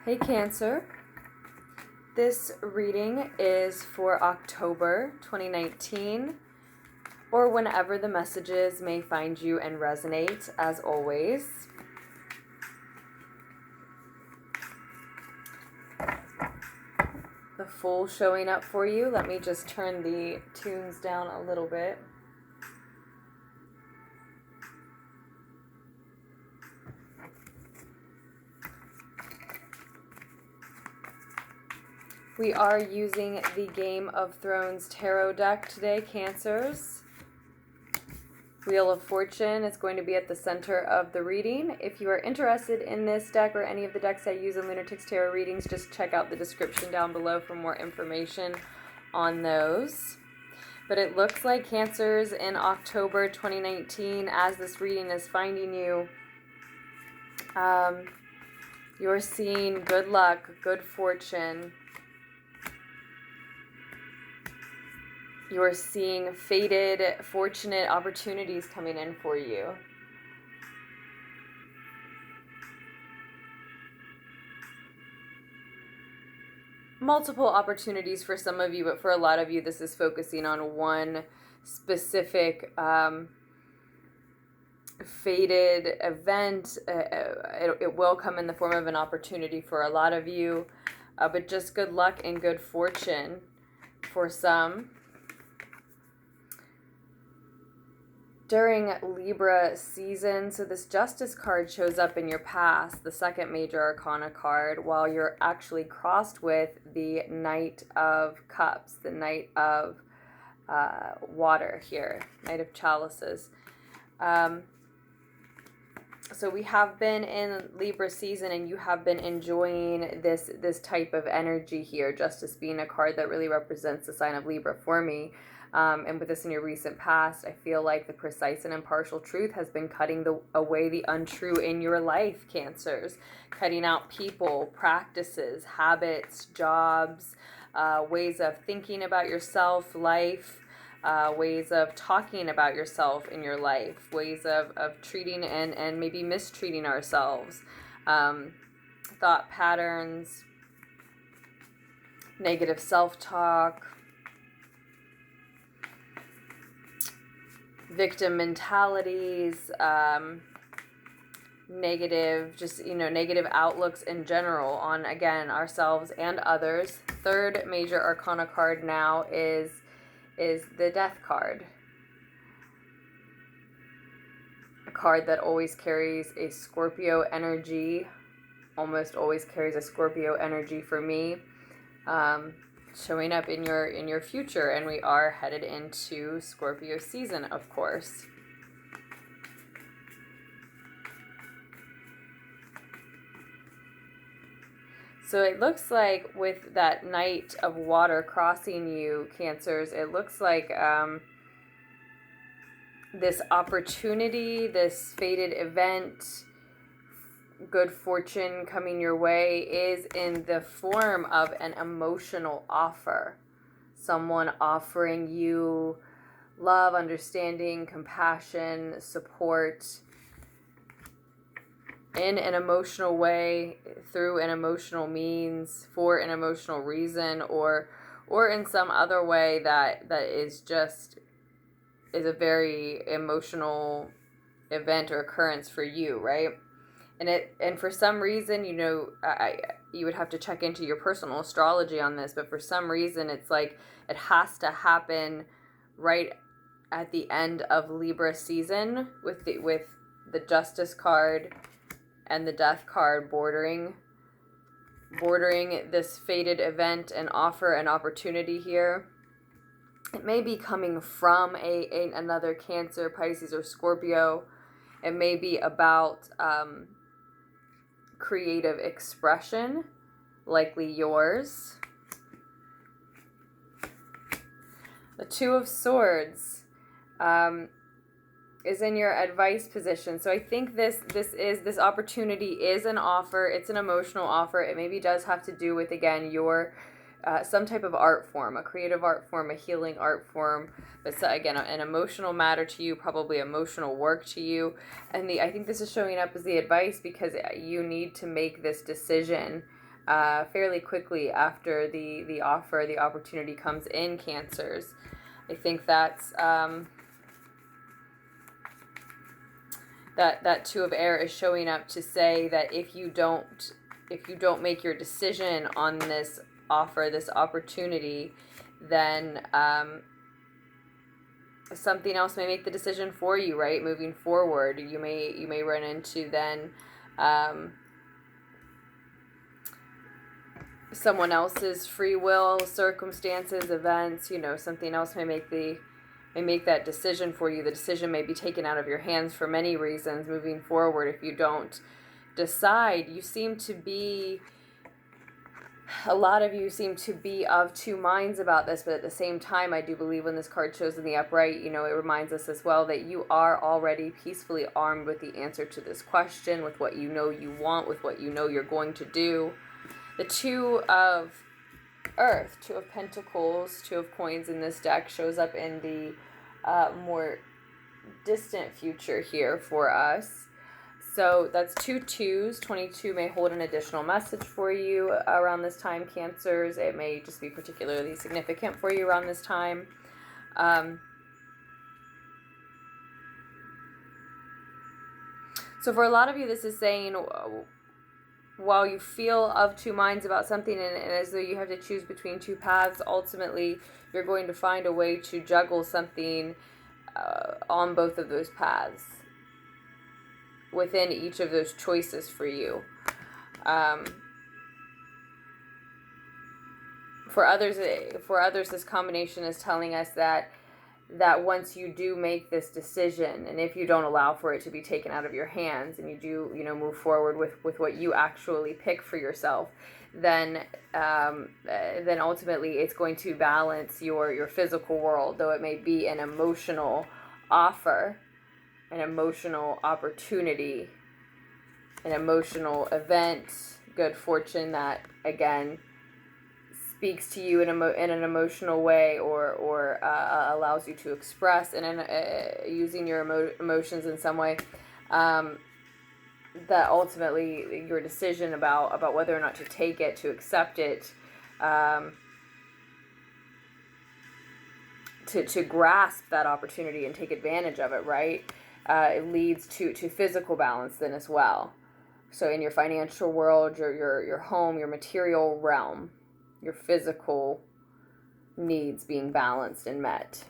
Hey Cancer, this reading is for October 2019 or whenever the messages may find you and resonate, as always. The Fool showing up for you. Let me just turn the tunes down a little bit. We are using the Game of Thrones tarot deck today, Cancers. Wheel of Fortune is going to be at the center of the reading. If you are interested in this deck or any of the decks I use in Lunartics Tarot readings, just check out the description down below for more information on those. But it looks like Cancers in October 2019, as this reading is finding you, you're seeing good luck, good fortune. You're seeing fated, fortunate opportunities coming in for you. Multiple opportunities for some of you, but for a lot of you, this is focusing on one specific fated event. It will come in the form of an opportunity for a lot of you, but just good luck and good fortune for some. During Libra season, so this Justice card shows up in your past, the second major arcana card, while you're actually crossed with the Knight of Cups, the Knight of Water here, Knight of Chalices. So we have been in Libra season and you have been enjoying this type of energy here, Justice being a card that really represents the sign of Libra for me. And with this in your recent past, I feel like the precise and impartial truth has been cutting away the untrue in your life, Cancers. Cutting out people, practices, habits, jobs, ways of thinking about yourself, life, ways of talking about yourself in your life, ways of treating and maybe mistreating ourselves, thought patterns, negative self-talk, victim mentalities, negative, negative outlooks in general on, again, ourselves and others. Third major arcana card now is the Death card. A card that always carries a Scorpio energy, almost always carries a Scorpio energy for me. Showing up in your future, and we are headed into Scorpio season, of course. So it looks like with that Knight of Water crossing you, Cancers, it looks like this opportunity, this fated event, good fortune coming your way is in the form of an emotional offer. Someone offering you love, understanding, compassion, support in an emotional way, through an emotional means, for an emotional reason, or in some other way that is a very emotional event or occurrence for you, right? And for some reason, you would have to check into your personal astrology on this, but for some reason, it's like it has to happen right at the end of Libra season with the Justice card and the Death card bordering this fated event and offer an opportunity here. It may be coming from another Cancer, Pisces, or Scorpio. It may be about creative expression, likely yours. The Two of Swords is in your advice position. So I think this opportunity is an offer. It's an emotional offer. It maybe does have to do with, again, your some type of art form, a creative art form, a healing art form. But so, again, an emotional matter to you, probably emotional work to you. And I think this is showing up as the advice because you need to make this decision fairly quickly after the offer, the opportunity comes in, Cancers. I think that's that Two of Air is showing up to say that if you don't make your decision on this offer, this opportunity, then something else may make the decision for you, right? Moving forward, you may run into then someone else's free will, circumstances, events, something else may make that decision for you. The decision may be taken out of your hands for many reasons moving forward. If you don't decide, a lot of you seem to be of two minds about this, but at the same time, I do believe when this card shows in the upright, it reminds us as well that you are already peacefully armed with the answer to this question, with what you know you want, with what you know you're going to do. The Two of Earth, Two of Pentacles, Two of Coins in this deck shows up in the more distant future here for us. So that's 2 2s. 22 may hold an additional message for you around this time, Cancers. It may just be particularly significant for you around this time. So for a lot of you, this is saying, while you feel of two minds about something and as though you have to choose between two paths, ultimately you're going to find a way to juggle something on both of those paths, within each of those choices for you. For others, this combination is telling us that once you do make this decision, and if you don't allow for it to be taken out of your hands, and you do, move forward with what you actually pick for yourself, then ultimately it's going to balance your physical world, though it may be an emotional offer, an emotional opportunity, an emotional event, good fortune that, again, speaks to you in an emotional way, or allows you to express and using your emotions in some way, that ultimately your decision about whether or not to take it, to accept it, to grasp that opportunity and take advantage of it, right? It leads to physical balance then as well. So in your financial world, your home, your material realm, your physical needs being balanced and met.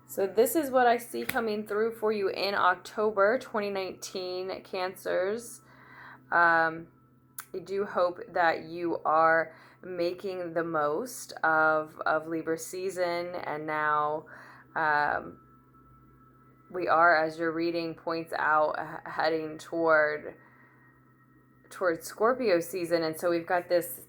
So this is what I see coming through for you in October 2019, Cancers. I do hope that you are making the most of Libra season, and now we are, as your reading points out, heading toward Scorpio season, and so we've got this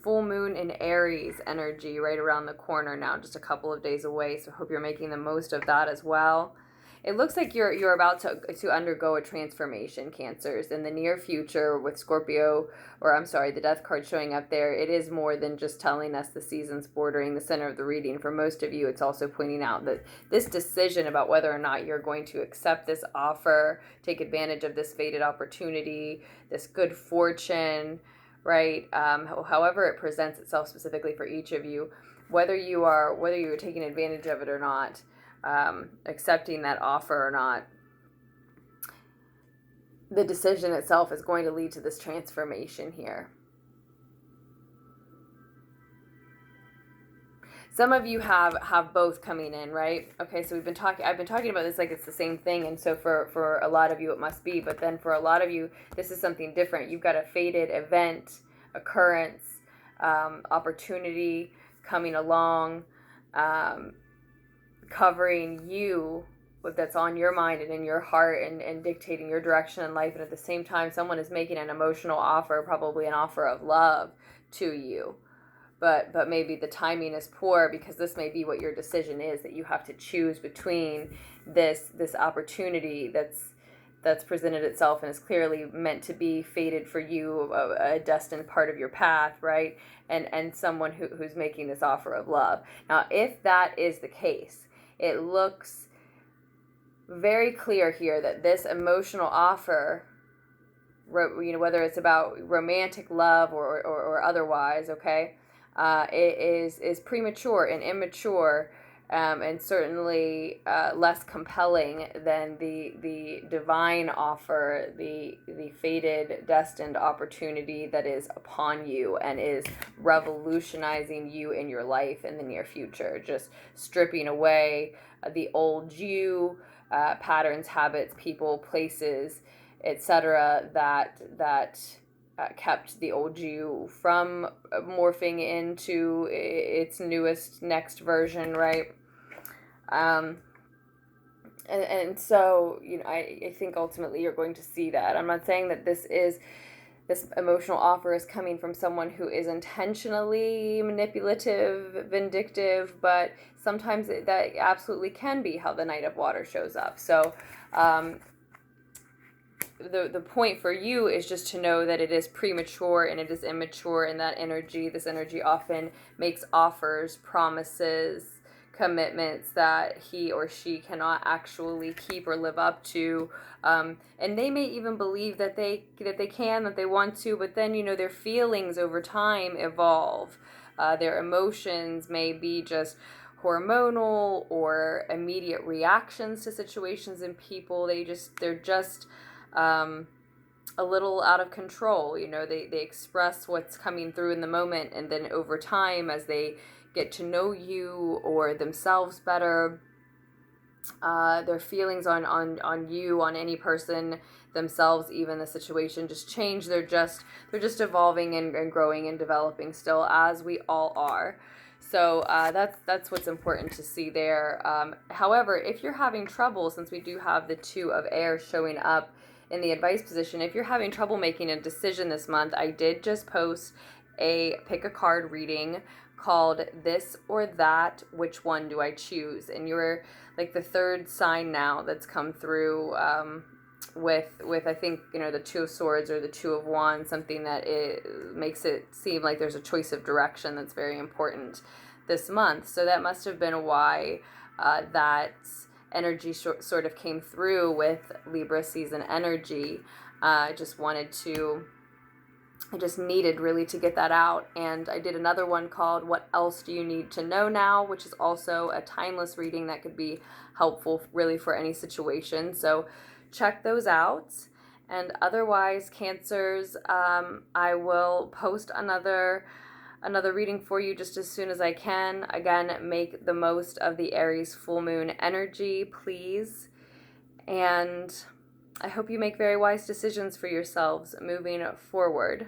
full moon in Aries energy right around the corner now, just a couple of days away, so hope you're making the most of that as well. It looks like you're about to undergo a transformation, Cancers, in the near future with Scorpio, or I'm sorry, the Death card showing up there. It is more than just telling us the season's bordering the center of the reading. For most of you, it's also pointing out that this decision about whether or not you're going to accept this offer, take advantage of this fated opportunity, this good fortune, right? However it presents itself specifically for each of you, whether you're taking advantage of it or not, accepting that offer or not, the decision itself is going to lead to this transformation here. Some of you have both coming in, right? Okay, so I've been talking about this like it's the same thing, and so for a lot of you it must be, but then for a lot of you this is something different. You've got a fated event, occurrence, opportunity coming along, covering you, that's on your mind and in your heart, and dictating your direction in life. And at the same time, someone is making an emotional offer, probably an offer of love to you, but maybe the timing is poor, because this may be what your decision is, that you have to choose between this opportunity that's presented itself and is clearly meant to be fated for you, a destined part of your path, right? And someone who's making this offer of love. Now, if that is the case, it looks very clear here that this emotional offer, you know, whether it's about romantic love or otherwise, okay, it is premature and immature, and certainly less compelling than the divine offer, the fated, destined opportunity that is upon you and is revolutionizing you in your life in the near future, just stripping away the old you, patterns, habits, people, places, etc., that kept the old you from morphing into its newest, next version, right? And so, you know, I think ultimately you're going to see that. I'm not saying that this emotional offer is coming from someone who is intentionally manipulative, vindictive, but sometimes that absolutely can be how the Knight of Water shows up. So, the point for you is just to know that it is premature and it is immature, and that this energy often makes offers, promises, commitments that he or she cannot actually keep or live up to, and they may even believe that they can, that they want to, but then, you know, their feelings over time evolve. Their emotions may be just hormonal or immediate reactions to situations and people. They're just a little out of control. You know, they express what's coming through in the moment, and then over time, as they get to know you or themselves better, their feelings on you, on any person, themselves, even the situation, just change. They're just evolving and growing and developing still, as we all are. So that's what's important to see there. However, if you're having trouble, since we do have the Two of Air showing up in the advice position, if you're having trouble making a decision this month, I did just post a pick a card reading called This or That, Which One Do I Choose? And you're like the third sign now that's come through, with I think, you know, the Two of Swords or the Two of Wands, something that makes it seem like there's a choice of direction that's very important this month. So that must have been why that energy sort of came through with Libra season energy. I just needed really to get that out. And I did another one called What Else Do You Need to Know Now, which is also a timeless reading that could be helpful really for any situation. So check those out. And otherwise, Cancers, I will post another reading for you just as soon as I can. Again, make the most of the Aries full moon energy, please. And I hope you make very wise decisions for yourselves moving forward.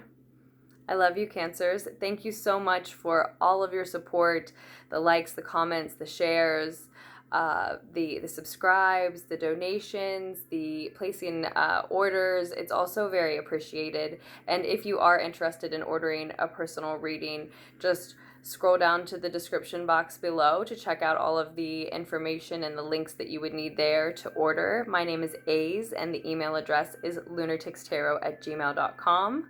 I love you, Cancers. Thank you so much for all of your support, the likes, the comments, the shares, the subscribes, the donations, the placing orders. It's also very appreciated. And if you are interested in ordering a personal reading, just scroll down to the description box below to check out all of the information and the links that you would need there to order. My name is Aze, and the email address is lunartickstarot@gmail.com.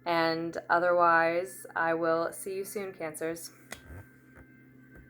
And otherwise, I will see you soon, Cancers.